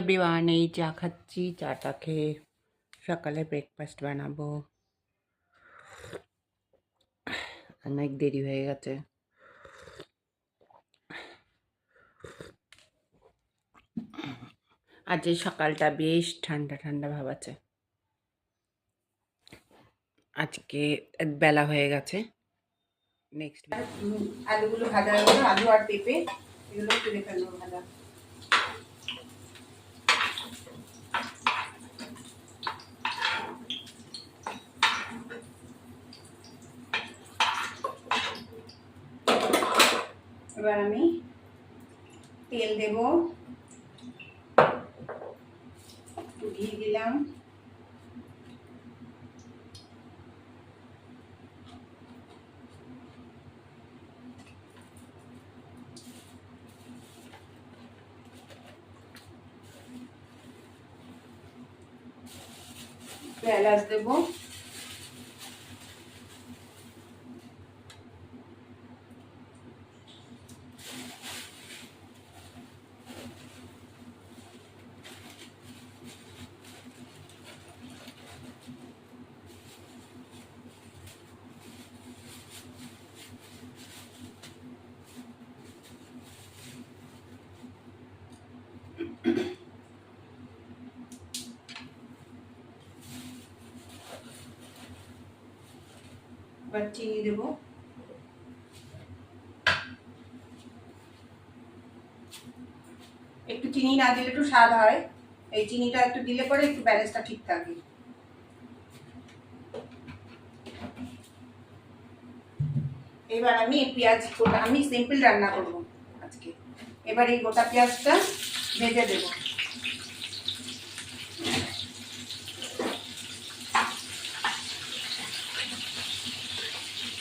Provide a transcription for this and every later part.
Everyone, এই চা খাচ্ছি। চাটা খেয়ে সকালে ব্রেকফাস্ট বানাবো। অনেক দেরি হয়ে গেছে। আজ এই সকালটা বেশ ঠান্ডা ঠান্ডা ভাব আছে। আজকে বেলা হয়ে গেছে। নেক্সট আলুগুলো ভাজা হয়ে গেল, আলু আর পেঁপে এগুলো তুলে ফেলবো ভাজা। এবার আমি তেল দেব, একটু ঘি দিলাম, এলাচ দেবো, এবার চিনি দেবো, একটু চিনি না দিলে একটু স্বাদ হয়, এই চিনিটা একটু দিলে পরে একটু ব্যালেন্সটা ঠিক থাকে। এবার আমি পেঁয়াজ গোটা, আমি সিম্পল রান্না করব আজকে। এবার এই গোটা পেঁয়াজটা ভেজে দেব।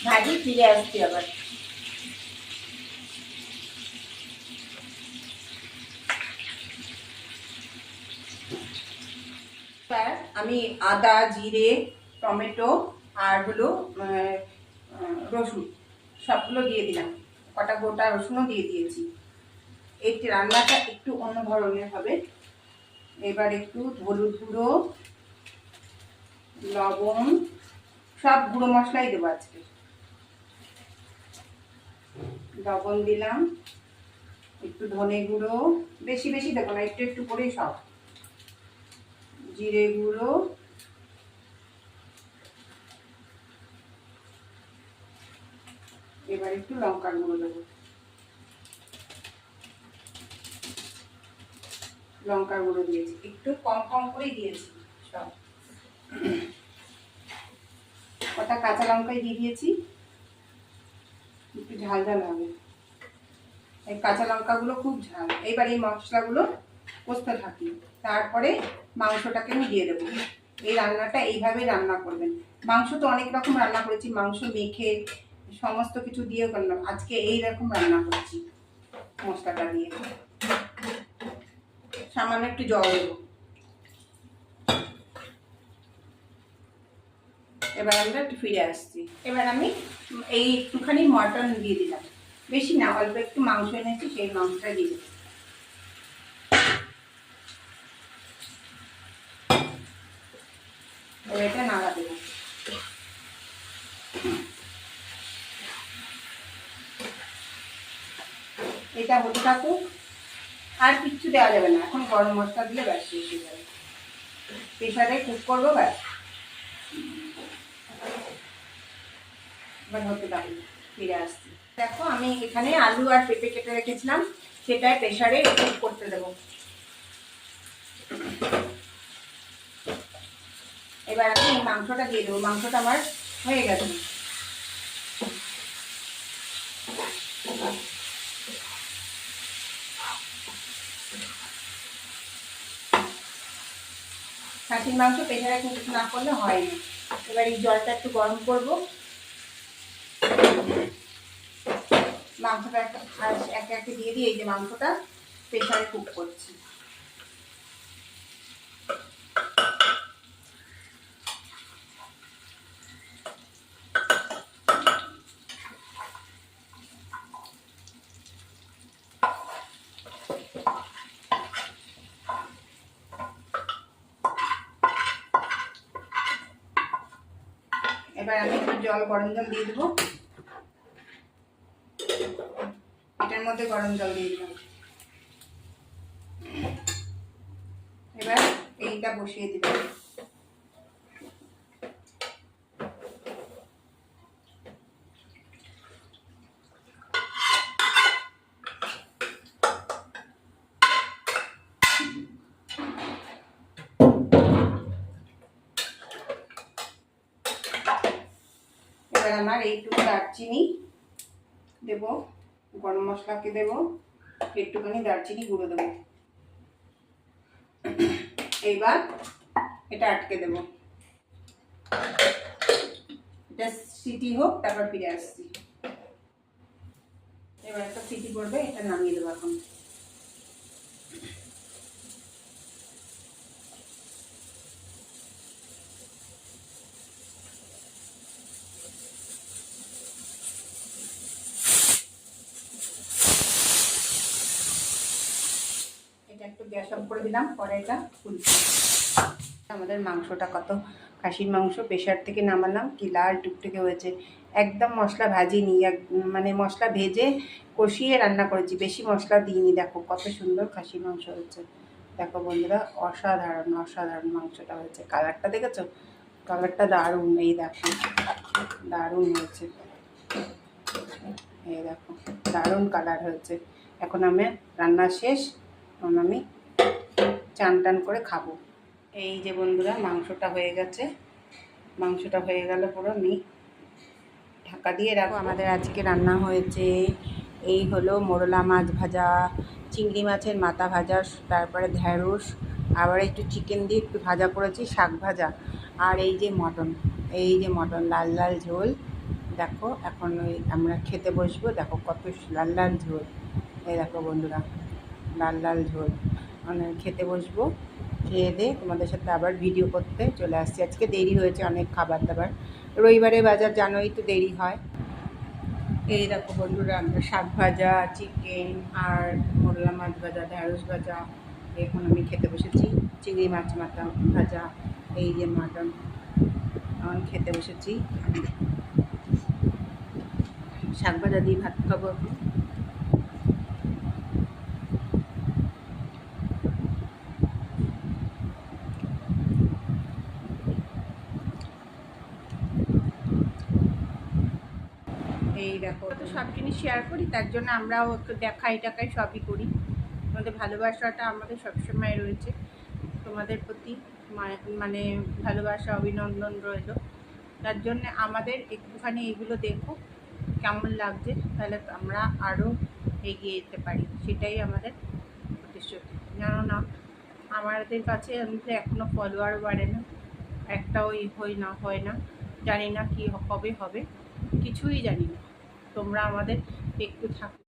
ভাজি ফিরে আসছি আবার। আমি আদা, জিরে, টমেটো আর হলো রসুন সবগুলো দিয়ে দিলাম, কটা গোটা রসুনও দিয়ে দিয়েছি। এই রান্নাটা একটু অন্য ধরনের হবে। এবার একটু হলুদ গুঁড়ো, লবণ, সব গুঁড়ো মশলাই দেবো আজকে। লবণ দিলাম, একটু ধনে গুঁড়ো, বেশি বেশি দেবো না, একটু একটু করেই সব, জিরে গুঁড়ো, এবার একটু লঙ্কার গুঁড়ো দেবো, লঙ্কার গুঁড়ো দিয়েছি, একটু কম কম করেই দিয়েছি সব, কটা কাঁচা লঙ্কাই দিয়ে দিয়েছি, একটু ঝাল ঝাল হবে। এই কাঁচা লঙ্কাগুলো খুব ঝাল। এইবার এই মশলাগুলো কষতে থাকি, তারপরে মাংসটাকে আমি দিয়ে দেবো। এই রান্নাটা এইভাবে রান্না করবেন। মাংস তো অনেক রকম রান্না করেছি, মাংস মেখে সমস্ত কিছু দিয়ে করলাম, আজকে এইরকম রান্না করছি মশলাটা দিয়ে। সামান্য একটু জল দেবো। এবার আমরা একটু ফিরে আসছি। এবার আমি এই একটুখানি মটন দিয়ে দিলাম, বেশি না, অল্প একটু মাংস এনেছি, সেই মাংসটা দিয়ে দিলাম। এটা নাড়া দেবো। এটা হতে থাকুক, আর কিচ্ছু দেওয়া যাবে না এখন, গরম মশলা দিলে ব্যাস শেষ হয়ে যাবে। প্রেসারে কুক করবো, ব্যাস। এবার হতে থাকুক, ফিরে আসছি। দেখো আমি এখানে আলু আর পেঁপে কেটে রেখেছিলাম, সেটাই প্রেসারে কুক করতে দেবো। এবার আমি এই মাংসটা দিয়ে দেবো, মাংসটা আমার হয়ে গেছে। খাসির মাংস প্রেসারে কুক না করলে হয় না। এবার এই জলটা একটু গরম করবো, মাংসটা একে একে দিয়ে দিয়ে এই যে মাংসটা প্রেসারে কুক করছি। এবার আমি একটু গরম জল দিয়ে দেবো। এটার মধ্যে গরম জল দিয়ে দিলাম। এবার এইটা বসিয়ে দিলাম। এবার আমার এইটুকু দারচিনি দেবো, গরম মশলাকে দেবো, একটুখানি দারচিনি গুঁড়ো দেবো। এইবার এটা আটকে দেবো, এটা সিটি হোক, তারপর ফিরে আসছি। এবার একটা সিটি পড়বে, এটা নামিয়ে দেবো এখন। এটা একটু গ্যাস অফ করে দিলাম, কড়াইটা খুলছি। আমাদের মাংসটা কত, খাসির মাংস প্রেশার থেকে নামালাম, কি লাল টুকটুকে হয়েছে। একদম মশলা ভাজিনি, মানে মশলা ভেজে কষিয়ে রান্না করেছি, বেশি মশলা দিইনি। দেখো কত সুন্দর খাসির মাংস হয়েছে। দেখো বন্ধুরা, অসাধারণ অসাধারণ মাংসটা হয়েছে। কালারটা দেখেছো? কালারটা দারুণ। এই দেখো দারুণ হয়েছে, এই দেখো দারুণ কালার হয়েছে। এখন আমি রান্না শেষ, এখন আমি চান টান করে খাবো। এই যে বন্ধুরা, মাংসটা হয়ে গেছে, মাংসটা হয়ে গেল পুরো। আমি ঢাকা দিয়ে রাখবো। আমাদের আজকে রান্না হয়েছে এই হলো মোরলা মাছ ভাজা, চিংড়ি মাছের মাথা ভাজা, তারপরে ঢ্যাঁড়স, আবার একটু চিকেন দিয়ে একটু ভাজা করেছি, শাক ভাজা, আর এই যে মটন, এই যে মটন লাল লাল ঝোল। দেখো এখন ওই আমরা খেতে বসবো। দেখো কত লাল লাল ঝোল, এই দেখো বন্ধুরা লাল লাল ঝোল। মানে খেতে বসবো, খেয়ে দিয়ে তোমাদের সাথে আবার ভিডিও করতে চলে আসছি। আজকে দেরি হয়েছে অনেক, খাবার দাবার, রবিবারে বাজার জানোই তো দেরি হয়। এই দেখো বন্ধুরা, আমরা শাক ভাজা, চিকেন আর মোরলা মাছ ভাজা, ঢ্যাঁড়স ভাজা, এখন আমি খেতে বসেছি। চিংড়ি মাছ মাথা ভাজা, এই যে মাটন, এখন খেতে বসেছি। শাক ভাজা দিয়ে ভাত খাবো এখন। এই দেখো, তো সব জিনিস শেয়ার করি, তার জন্য আমরাও একটু দেখাই টাকাই সবই করি। তোমাদের ভালোবাসাটা আমাদের সবসময় রয়েছে, তোমাদের প্রতি মানে ভালোবাসা অভিনন্দন রইল। তার জন্য আমাদের একটুখানি এইগুলো দেখো কেমন লাগছে, তাহলে আমরা আরও এগিয়ে যেতে পারি, সেটাই আমাদের প্রতিশ্রুতি। জানো না, আমাদের কাছে এখনও ফলোয়ার বাড়ে না, একটাও হয় না, জানি না কি কবে হবে, কিছুই জানি না। তোমরা আমাদের একটু থাকো।